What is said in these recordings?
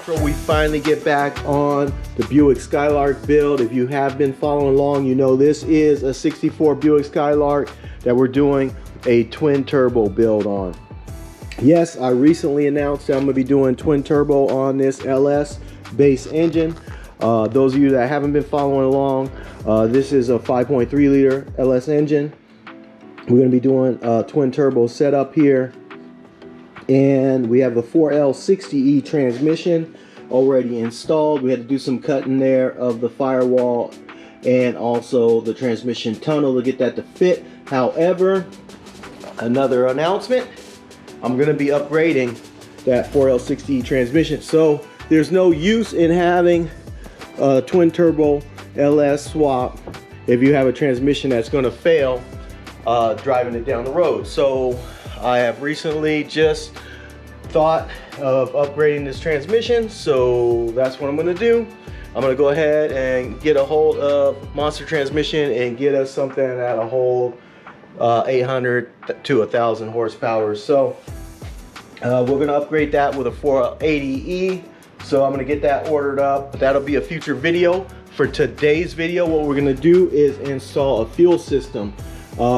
So we finally get back on the Buick Skylark build. If you have been following along, you know this is a 64 Buick Skylark that we're doing a twin turbo build on. Yes, I recently announced that I'm gonna be doing twin turbo on this LS base engine. Those of you that haven't been following along, this is a 5.3 liter LS engine. We're gonna be doing a twin turbo setup here. And we have the 4L60E transmission already installed. We had to do some cutting there of the firewall and also the transmission tunnel to get that to fit. However, another announcement, I'm gonna be upgrading that 4L60E transmission. So there's no use in having a twin turbo LS swap if you have a transmission that's gonna fail driving it down the road. So I have recently just thought of upgrading this transmission, so that's what I'm gonna do. I'm gonna go ahead and get a hold of Monster Transmission and get us something that'll hold 800 to 1,000 horsepower. So we're gonna upgrade that with a 480E. So I'm gonna get that ordered up. That'll be a future video. For today's video, what we're gonna do is install a fuel system.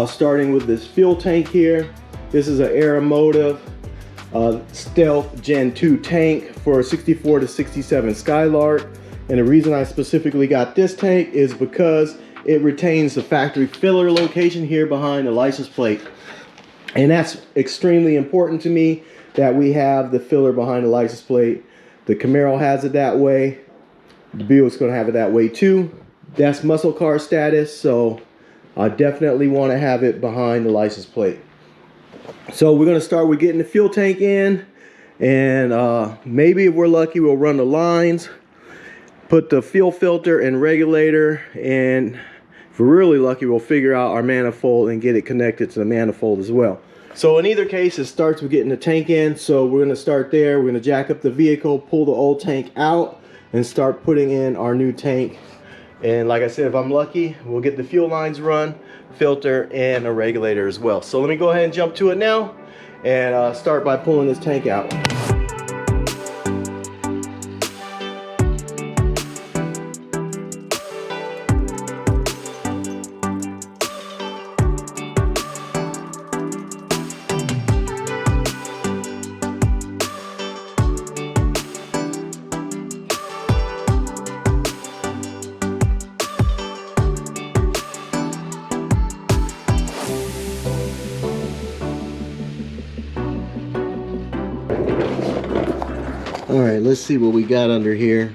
Starting with this fuel tank here. This is an Aeromotive Stealth Gen 2 tank for a 64 to 67 Skylark. And the reason I specifically got this tank is because it retains the factory filler location here behind the license plate. And that's extremely important to me that we have the filler behind the license plate. The Camaro has it that way. The Buick's gonna have it that way too. That's muscle car status, so I definitely want to have it behind the license plate. So we're going to start with getting the fuel tank in, and maybe if we're lucky we'll run the lines, put the fuel filter and regulator, and if we're really lucky we'll figure out our manifold and get it connected to the manifold as well. So in either case, it starts with getting the tank in. So we're going to start there. We're going to jack up the vehicle, pull the old tank out, and start putting in our new tank. And like I said, if I'm lucky, we'll get the fuel lines run, filter, and a regulator as well. So let me go ahead and jump to it now and start by pulling this tank out. All right, let's see what we got under here.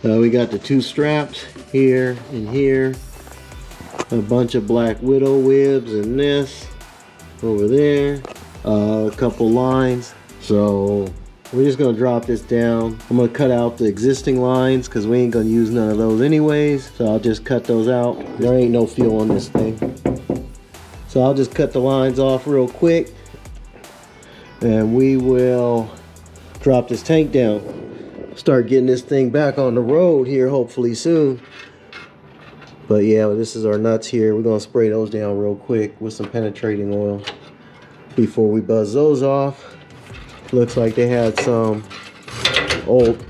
We got the two straps here and here, a bunch of Black Widow wibs and this over there, a couple lines. So we're just gonna drop this down. I'm gonna cut out the existing lines because we ain't gonna use none of those anyways. So I'll just cut those out. There ain't no fuel on this thing. So I'll just cut the lines off real quick and we will drop this tank down, start getting this thing back on the road here hopefully soon. But yeah, this is our nuts here. We're gonna spray those down real quick with some penetrating oil before we buzz those off. Looks like they had some old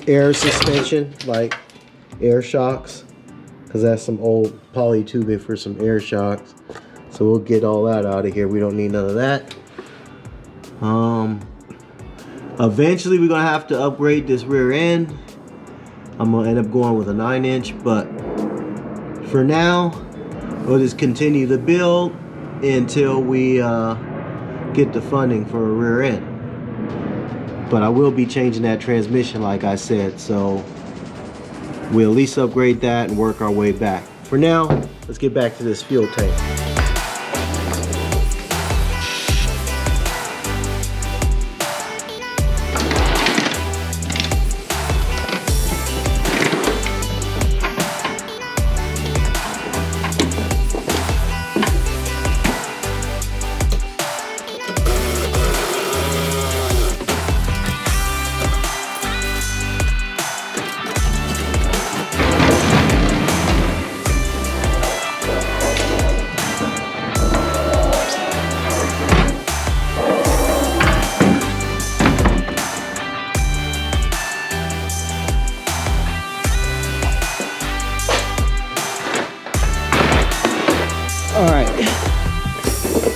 air suspension, like air shocks, because that's some old poly tubing for some air shocks. So we'll get all that out of here. We don't need none of that. Eventually we're gonna have to upgrade this rear end. I'm gonna end up going with a 9-inch, but for now we'll just continue the build until we get the funding for a rear end. But I will be changing that transmission like I said, so we'll at least upgrade that and work our way back. For now, let's get back to this fuel tank.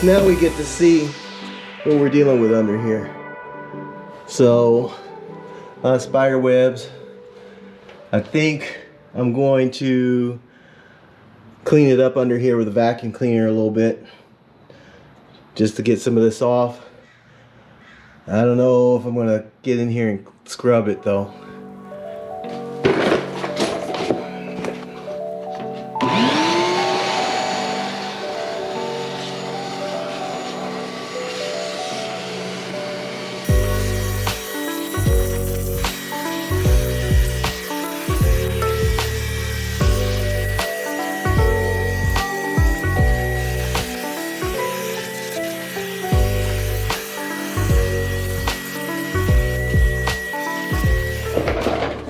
Now we get to see what we're dealing with under here. So, spider webs. I think I'm going to clean it up under here with a vacuum cleaner a little bit, just to get some of this off. I don't know if I'm gonna get in here and scrub it though.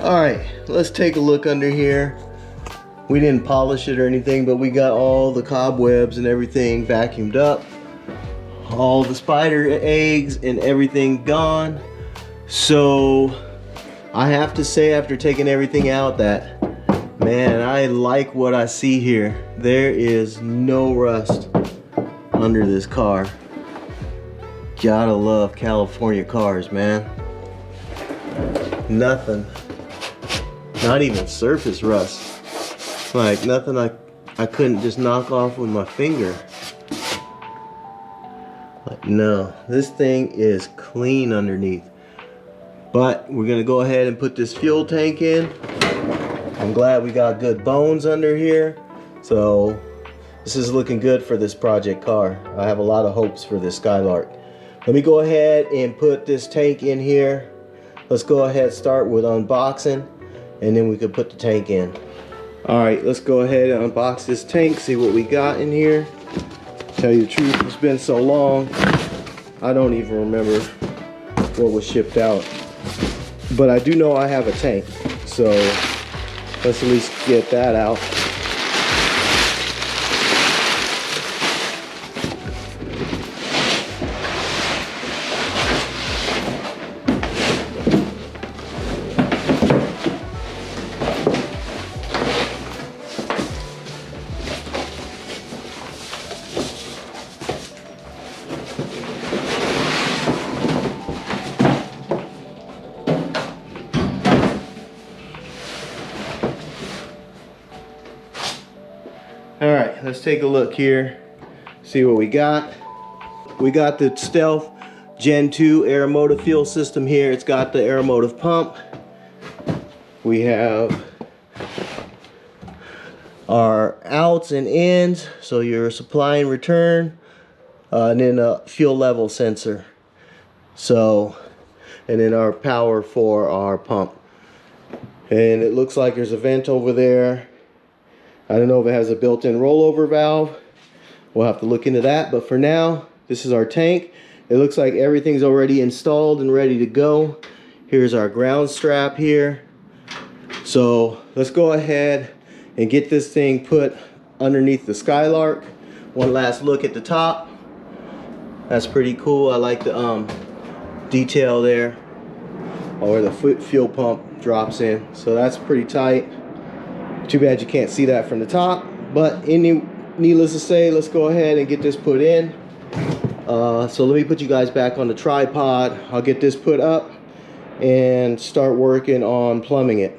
Alright, let's take a look under here. We didn't polish it or anything, but we got all the cobwebs and everything vacuumed up. All the spider eggs and everything gone. So I have to say, after taking everything out, that, man, I like what I see here. There is no rust under this car. Gotta love California cars, man. Nothing. Not even surface rust. Like nothing I couldn't just knock off with my finger. Like, no, this thing is clean underneath. But we're gonna go ahead and put this fuel tank in. I'm glad we got good bones under here. So this is looking good for this project car. I have a lot of hopes for this Skylark. Let me go ahead and put this tank in here. Let's go ahead and start with unboxing, and then we could put the tank in. Alright, let's go ahead and unbox this tank, see what we got in here. Tell you the truth, it's been so long, I don't even remember what was shipped out. But I do know I have a tank, so let's at least get that out. Alright, let's take a look here, see what we got. We got the Stealth Gen 2 Aeromotive fuel system here. It's got the Aeromotive pump. We have our outs and ins, so your supply and return, and then a fuel level sensor. So, and then our power for our pump. And it looks like there's a vent over there. I don't know if it has a built-in rollover valve. We'll have to look into that, but for now, this is our tank. It looks like everything's already installed and ready to go. Here's our ground strap here. So let's go ahead and get this thing put underneath the Skylark. One last look at the top. That's pretty cool. I like the detail there, or the fuel pump drops in. So that's pretty tight. Too bad you can't see that from the top, but needless to say, let's go ahead and get this put in. So let me put you guys back on the tripod. I'll get this put up and start working on plumbing it.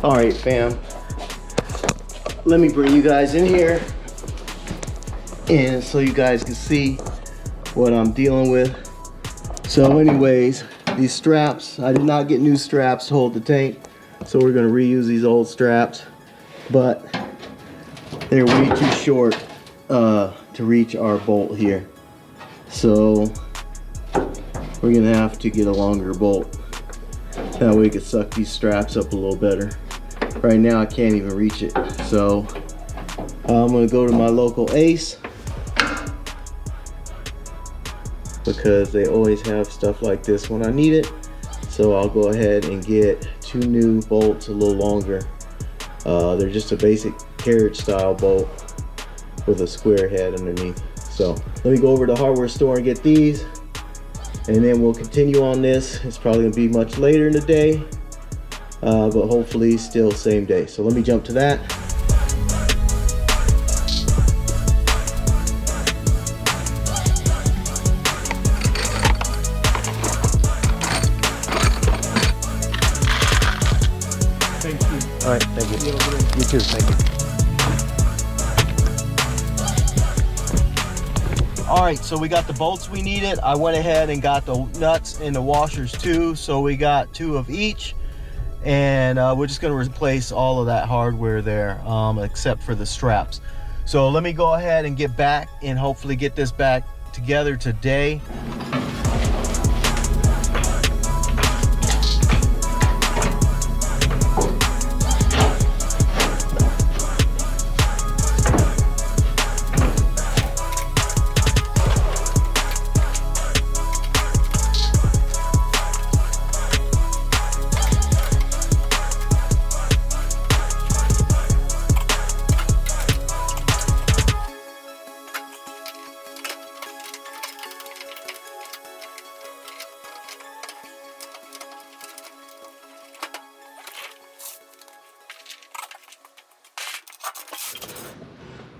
All right, fam, let me bring you guys in here and so you guys can see what I'm dealing with. So anyways, these straps, I did not get new straps to hold the tank, so we're going to reuse these old straps, but they're way too short to reach our bolt here. So we're going to have to get a longer bolt. That way we can suck these straps up a little better. Right now I can't even reach it. So I'm going to go to my local Ace, because they always have stuff like this when I need it. So I'll go ahead and get 2 new bolts a little longer. They're just a basic carriage style bolt with a square head underneath. So let me go over to the hardware store and get these, and then we'll continue on this. It's probably gonna be much later in the day, but hopefully still same day. So let me jump to that. Thank you. All right, thank you. You too, thank you. All right, so we got the bolts we needed. I went ahead and got the nuts and the washers too. So we got 2 of each, and we're just gonna replace all of that hardware there, except for the straps. So let me go ahead and get back and hopefully get this back together today.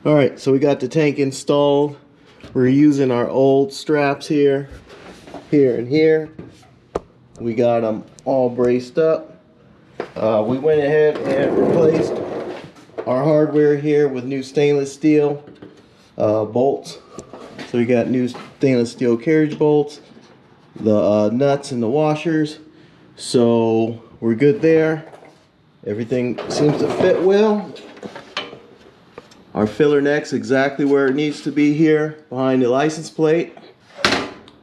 All right, so we got the tank installed. We're using our old straps here, and here. We got them all braced up. We went ahead and replaced our hardware here with new stainless steel bolts. So we got new stainless steel carriage bolts, the nuts and the washers. So we're good there. Everything seems to fit well. Our filler neck's exactly where it needs to be here behind the license plate.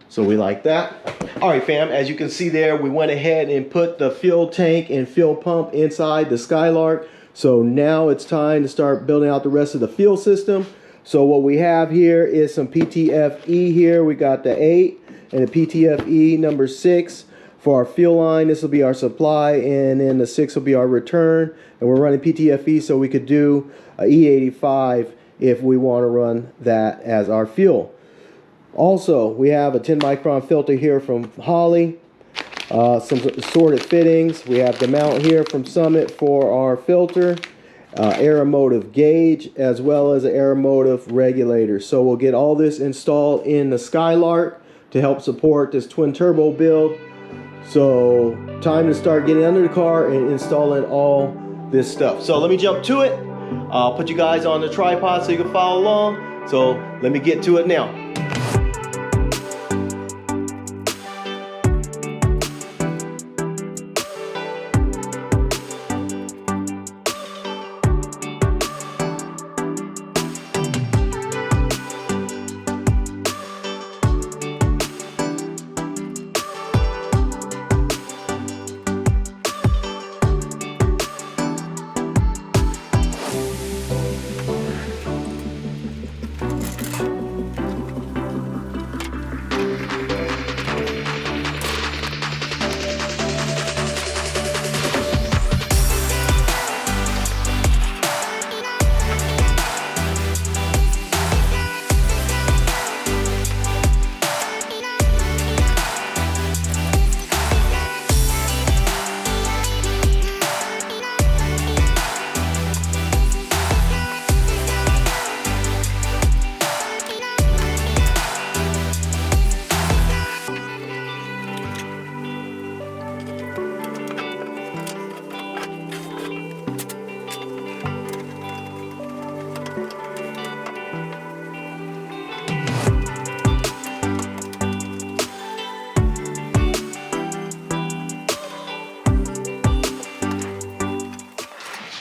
So we like that. All right, fam, as you can see there, we went ahead and put the fuel tank and fuel pump inside the Skylark. So now it's time to start building out the rest of the fuel system. So what we have here is some PTFE here. We got the 8 and the PTFE number 6 for our fuel line. This will be our supply, and then the 6 will be our return. And we're running PTFE so we could do a E85 if we want to run that as our fuel. Also, we have a 10 micron filter here from Holley, some assorted fittings. We have the mount here from Summit for our filter, aeromotive gauge, as well as an aeromotive regulator. So we'll get all this installed in the Skylark to help support this twin turbo build. So time to start getting under the car and installing all this stuff. So let me jump to it. I'll put you guys on the tripod so you can follow along. So let me get to it now.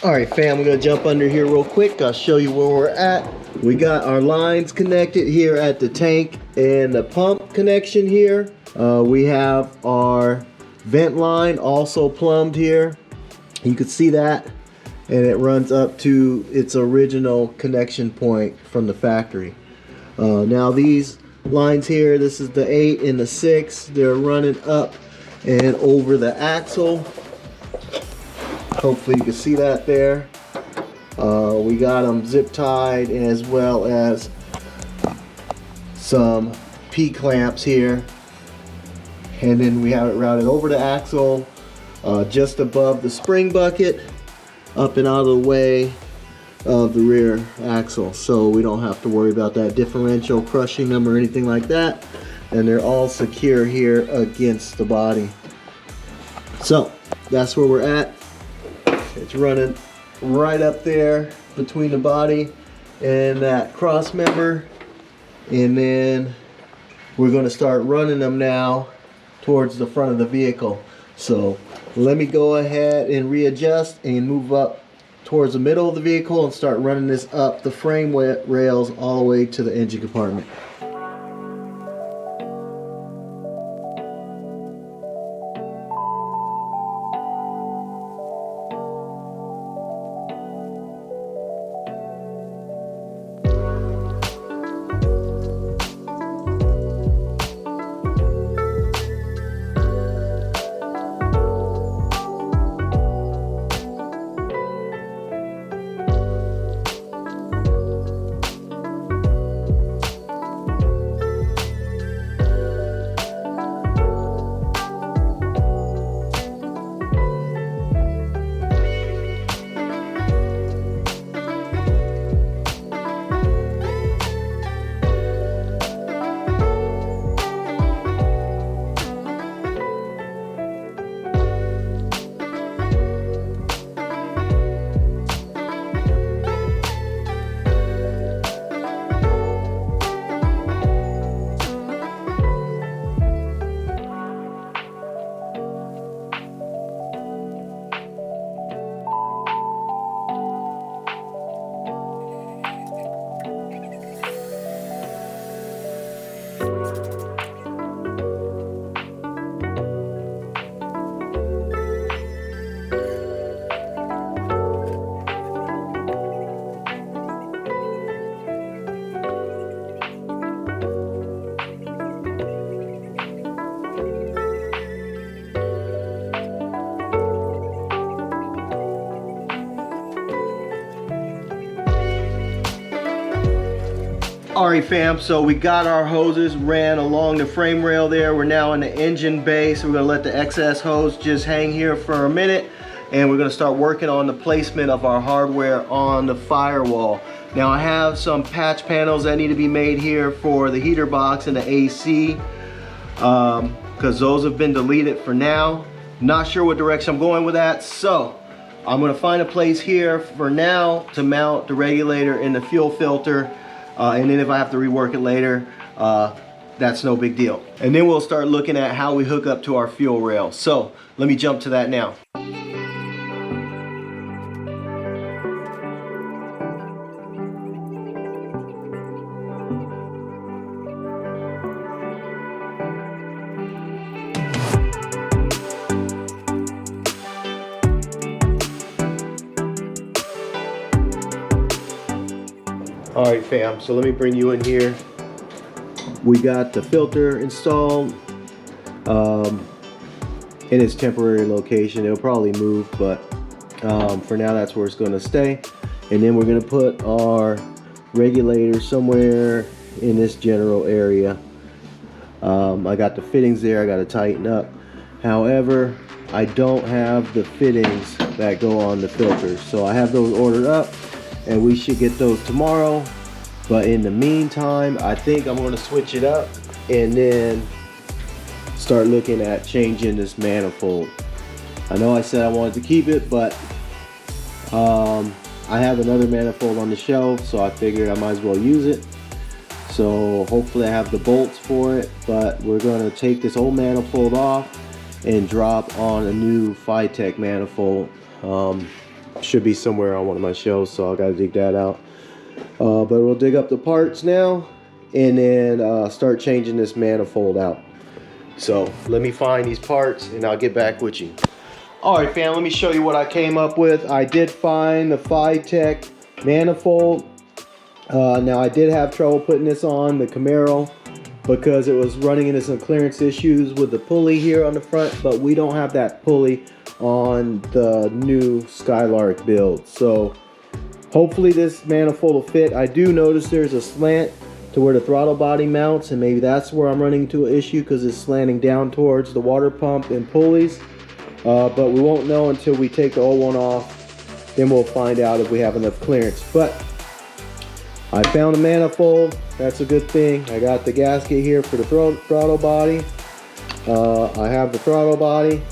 All right, fam, we're gonna jump under here real quick. I'll show you where we're at. We got our lines connected here at the tank and the pump connection here. We have our vent line also plumbed here. You can see that, and it runs up to its original connection point from the factory. Now these lines here, this is the 8 and the 6, they're running up and over the axle. Hopefully you can see that there. We got them zip tied, as well as some P-clamps here. And then we have it routed over the axle, just above the spring bucket, up and out of the way of the rear axle. So we don't have to worry about that differential crushing them or anything like that. And they're all secure here against the body. So that's where we're at. It's running right up there between the body and that cross member, and then we're going to start running them now towards the front of the vehicle. So let me go ahead and readjust and move up towards the middle of the vehicle and start running this up the frame rails all the way to the engine compartment. Alright fam, so we got our hoses ran along the frame rail there. We're now in the engine bay, so we're going to let the excess hose just hang here for a minute, and we're going to start working on the placement of our hardware on the firewall. Now I have some patch panels that need to be made here for the heater box and the AC, because those have been deleted for now. Not sure what direction I'm going with that, so I'm going to find a place here for now to mount the regulator and the fuel filter. And then if I have to rework it later, that's no big deal. And then we'll start looking at how we hook up to our fuel rail. So let me jump to that now. All right fam, so let me bring you in here. We got the filter installed in its temporary location. It'll probably move, but for now that's where it's going to stay. And then we're going to put our regulator somewhere in this general area. I got the fittings there, I got to tighten up. However, I don't have the fittings that go on the filters, so I have those ordered up and we should get those tomorrow. But in the meantime, I think I'm going to switch it up and then start looking at changing this manifold. I know I said I wanted to keep it, but I have another manifold on the shelf, so I figured I might as well use it. So hopefully I have the bolts for it, but we're going to take this old manifold off and drop on a new Phytech manifold. Should be somewhere on one of my shelves, so I gotta dig that out. But we'll dig up the parts now and then start changing this manifold out. So let me find these parts and I'll get back with you. All right, fam, let me show you what I came up with. I did find the Tech manifold. Now I did have trouble putting this on the Camaro because it was running into some clearance issues with the pulley here on the front, but we don't have that pulley on the new Skylark build. So hopefully this manifold will fit. I do notice there's a slant to where the throttle body mounts, and maybe that's where I'm running into an issue because it's slanting down towards the water pump and pulleys. But we won't know until we take the old one off. Then we'll find out if we have enough clearance. But I found a manifold. That's a good thing. I got the gasket here for the throttle body. I have the throttle body.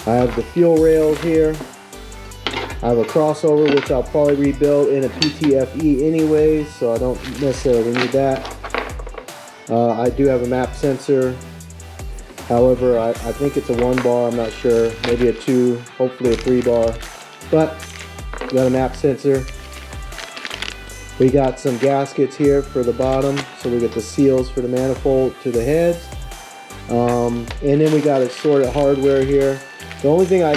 I have the fuel rails here. I have a crossover, which I'll probably rebuild in a PTFE anyways, so I don't necessarily need that. I do have a map sensor. However, I think it's a 1 bar, I'm not sure. Maybe a 2, hopefully a 3 bar. But we got a map sensor. We got some gaskets here for the bottom, so we get the seals for the manifold to the heads. And then we got assorted hardware here. The only thing I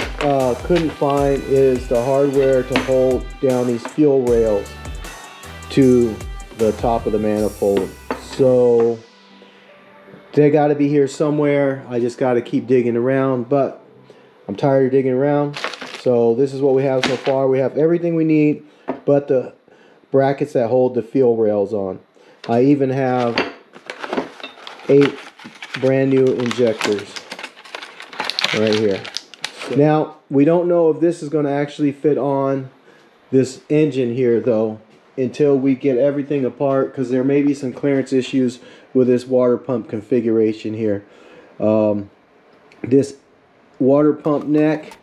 couldn't find is the hardware to hold down these fuel rails to the top of the manifold. So they got to be here somewhere. I just got to keep digging around, but I'm tired of digging around. So this is what we have so far. We have everything we need but the brackets that hold the fuel rails on. I even have 8 brand new injectors right here. Now, we don't know if this is going to actually fit on this engine here, though, until we get everything apart, because there may be some clearance issues with this water pump configuration here. This water pump neck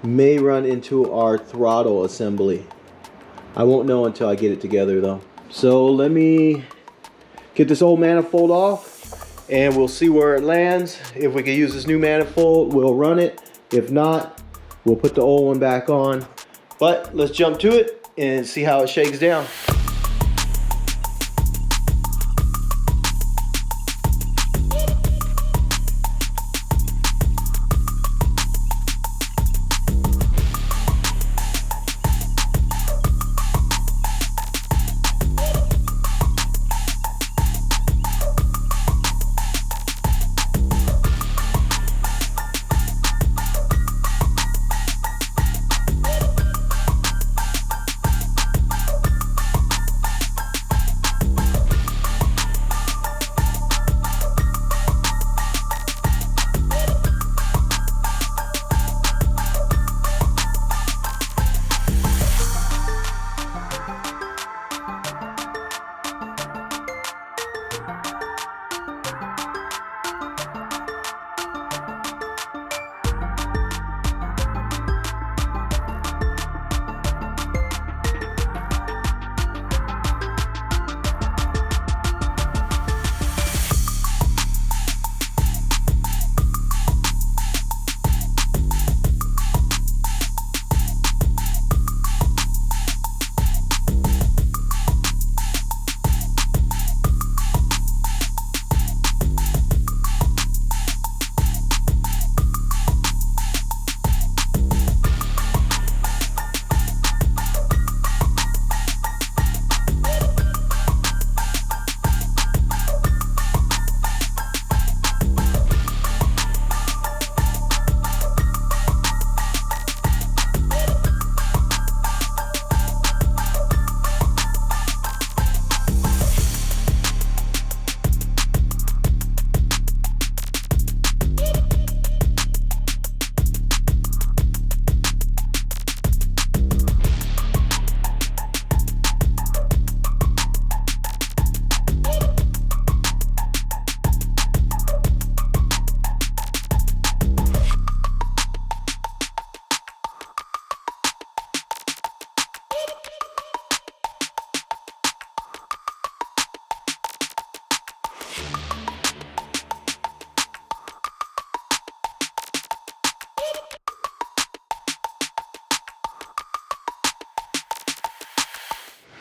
may run into our throttle assembly. I won't know until I get it together, though. So let me get this old manifold off, and we'll see where it lands. If we can use this new manifold, we'll run it. If not, we'll put the old one back on. But let's jump to it and see how it shakes down.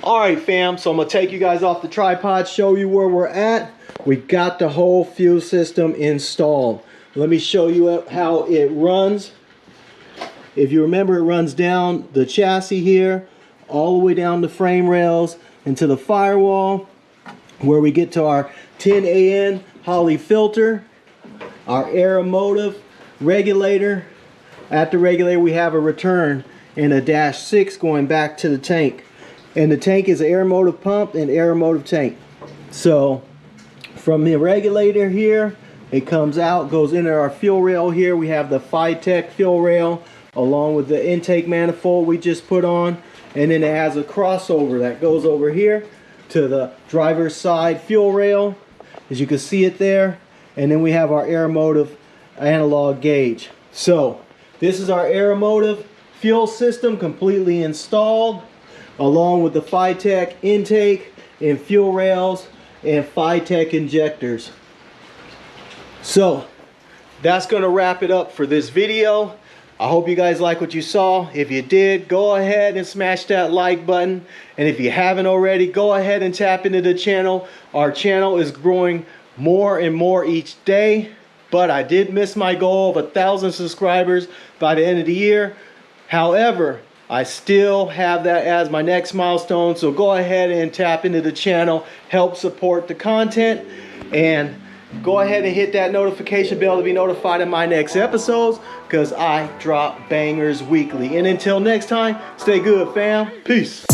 All right, fam, so I'm gonna take you guys off the tripod, show you where we're at. We got the whole fuel system installed. Let me show you how it runs. If you remember, it runs down the chassis here, all the way down the frame rails into the firewall, where we get to our 10AN Holley filter, our aeromotive regulator. At the regulator, we have a return and a -6 going back to the tank. And the tank is an aeromotive pump and aeromotive tank. So from the regulator here, it comes out, goes into our fuel rail here. We have the Phytech fuel rail along with the intake manifold we just put on. And then it has a crossover that goes over here to the driver's side fuel rail, as you can see it there. And then we have our aeromotive analog gauge. So this is our aeromotive fuel system completely installed, along with the Phytech intake and fuel rails and Phytech injectors. So that's gonna wrap it up for this video. I hope you guys like what you saw. If you did, go ahead and smash that like button. And if you haven't already, go ahead and tap into the channel. Our channel is growing more and more each day, but I did miss my goal of 1,000 subscribers by the end of the year. However, I still have that as my next milestone, so go ahead and tap into the channel, help support the content, and go ahead and hit that notification bell to be notified of my next episodes, because I drop bangers weekly. And until next time, stay good, fam. Peace.